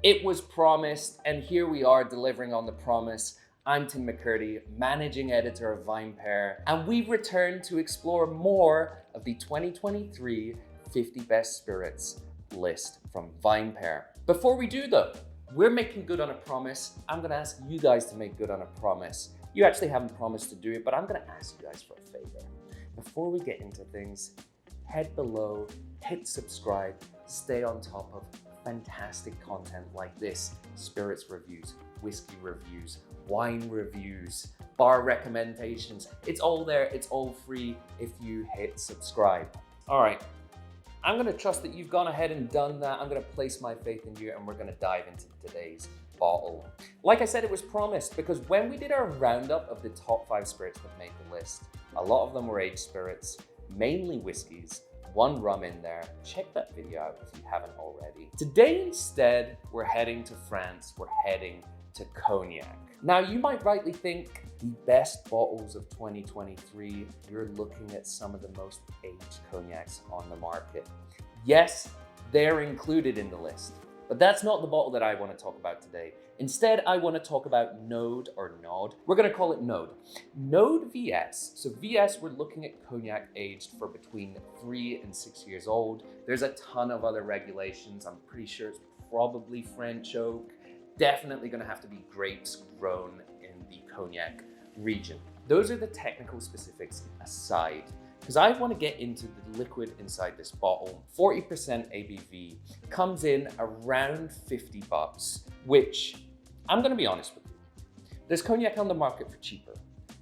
It was promised, and here we are delivering on the promise. I'm Tim McKirdy, managing editor of VinePair, and we've returned to explore more of the 2023 50 Best Spirits list from VinePair. Before we do though, we're making good on a promise. I'm gonna ask you guys to make good on a promise. You actually haven't promised to do it, but I'm gonna ask you guys for a favor. Before we get into things, head below, hit subscribe, stay on top of fantastic content like this: spirits reviews, whiskey reviews, wine reviews, bar recommendations. It's all there, it's all free if you hit subscribe. All right, I'm gonna trust that you've gone ahead and done that. I'm gonna place my faith in you, and we're gonna dive into today's bottle. Like I said, it was promised, because when we did our roundup of the top 5 spirits that made the list, a lot of them were aged spirits, mainly whiskeys, one rum in there. Check that video out if you haven't already. Today instead, we're heading to France. We're heading to Cognac. Now, you might rightly think the best bottles of 2023, you're looking at some of the most aged cognacs on the market. Yes, they're included in the list, but that's not the bottle that I want to talk about today. Instead, I want to talk about Naud, or Naud. We're going to call it Naud. Naud V.S. So V.S., we're looking at cognac aged for between 3 and 6 years old. There's a ton of other regulations. I'm pretty sure it's probably French oak. Definitely going to have to be grapes grown in the cognac region. Those are the technical specifics aside, because I want to get into the liquid inside this bottle. 40% ABV, comes in around 50 bucks, which, I'm going to be honest with you, there's cognac on the market for cheaper,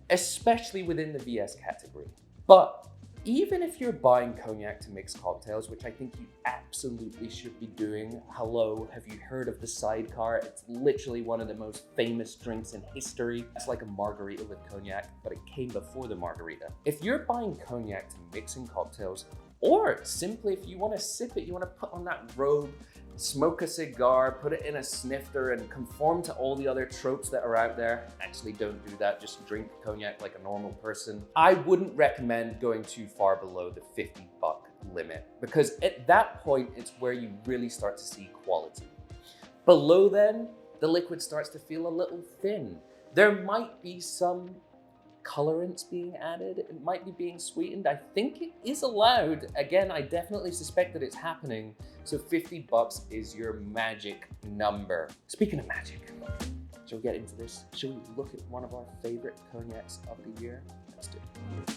especially within the VS category. But even if you're buying cognac to mix cocktails, which I think you absolutely should be doing, hello, have you heard of the sidecar? It's literally one of the most famous drinks in history. It's like a margarita with cognac, but it came before the margarita. If you're buying cognac to mix in cocktails, or simply if you want to sip it, you want to put on that robe, smoke a cigar, put it in a snifter, and conform to all the other tropes that are out there. Actually, don't do that. Just drink cognac like a normal person. I wouldn't recommend going too far below the 50 buck limit, because at that point, it's where you really start to see quality. Below then, the liquid starts to feel a little thin. There might be some colorants being added, it might be being sweetened. I think it is allowed. Again, I definitely suspect that it's happening. So 50 bucks is your magic number. Speaking of magic, shall we get into this? Shall we look at one of our favorite cognacs of the year? Let's do it.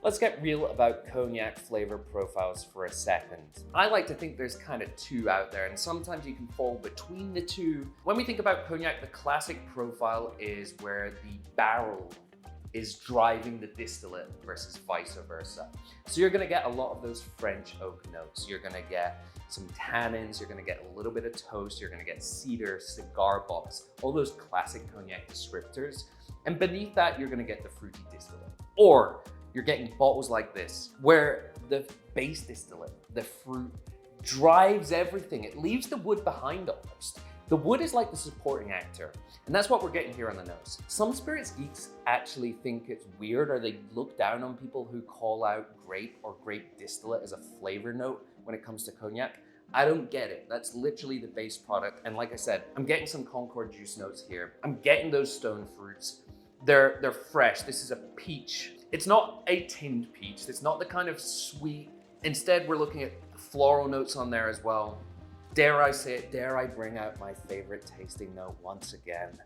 Let's get real about cognac flavor profiles for a second. I like to think there's kind of two out there, and sometimes you can fall between the two. When we think about cognac, the classic profile is where the barrel is driving the distillate versus vice versa. So you're gonna get a lot of those French oak notes. You're gonna get some tannins, you're gonna get a little bit of toast, you're gonna get cedar, cigar box, all those classic cognac descriptors. And beneath that, you're gonna get the fruity distillate. Or you're getting bottles like this, where the base distillate, the fruit, drives everything. It leaves the wood behind almost. The wood is like the supporting actor, and that's what we're getting here on the nose. Some spirits geeks actually think it's weird, or they look down on people who call out grape or grape distillate as a flavor note when it comes to cognac. I don't get it. That's literally the base product. And like I said, I'm getting some Concord juice notes here. I'm getting those stone fruits. They're fresh. This is a peach. It's not a tinned peach. It's not the kind of sweet. Instead, we're looking at floral notes on there as well. Dare I say it, dare I bring out my favorite tasting note once again?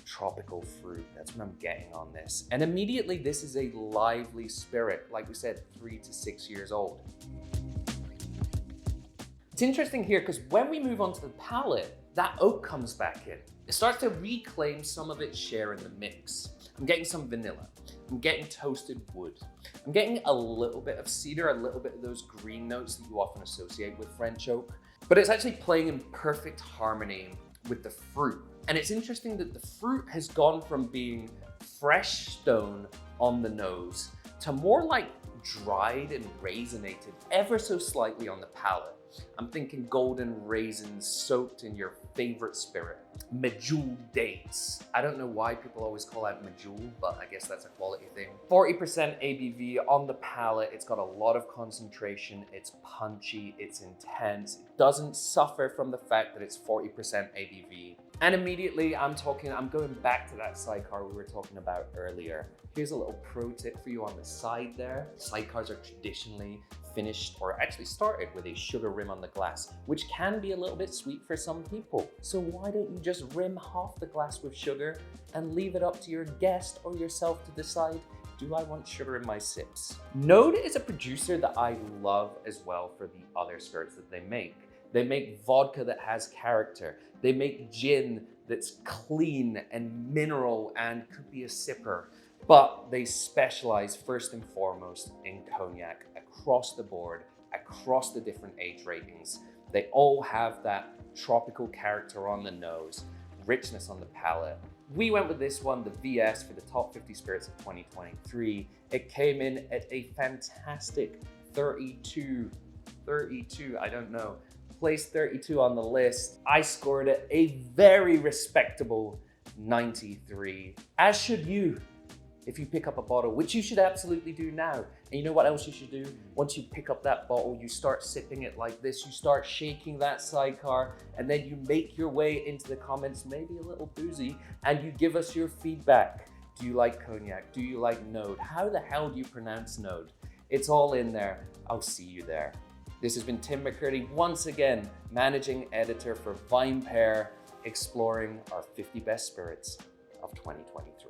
Tropical fruit, that's what I'm getting on this. And immediately, this is a lively spirit. Like we said, 3 to 6 years old. It's interesting here, because when we move on to the palate, that oak comes back in. It starts to reclaim some of its share in the mix. I'm getting some vanilla. I'm getting toasted wood. I'm getting a little bit of cedar, a little bit of those green notes that you often associate with French oak. But it's actually playing in perfect harmony with the fruit. And it's interesting that the fruit has gone from being fresh stone on the nose to more like dried and raisinated ever so slightly on the palate. I'm thinking golden raisins soaked in your favorite spirit. Medjool dates. I don't know why people always call out medjool, but I guess that's a quality thing. 40% ABV on the palate. It's got a lot of concentration. It's punchy, it's intense. It doesn't suffer from the fact that it's 40% ABV. And immediately I'm going back to that sidecar we were talking about earlier. Here's a little pro tip for you on the side there. Sidecars are traditionally finished, or actually started, with a sugar rim on the glass, which can be a little bit sweet for some people. So why don't you just rim half the glass with sugar and leave it up to your guest or yourself to decide, do I want sugar in my sips? Naud is a producer that I love as well for the other spirits that they make. They make vodka that has character. They make gin that's clean and mineral and could be a sipper. But they specialize first and foremost in cognac across the board, across the different age ratings. They all have that tropical character on the nose, richness on the palate. We went with this one, the VS, for the top 50 spirits of 2023. It came in at a fantastic 32, I don't know. Place 32 on the list. I scored it a very respectable 93, as should you. If you pick up a bottle, which you should absolutely do now. And you know what else you should do? Once you pick up that bottle, you start sipping it like this, you start shaking that sidecar, and then you make your way into the comments, maybe a little boozy, and you give us your feedback. Do you like cognac? Do you like Naud? How the hell do you pronounce Naud? It's all in there. I'll see you there. This has been Tim McKirdy, once again, managing editor for VinePair, exploring our 50 best spirits of 2023.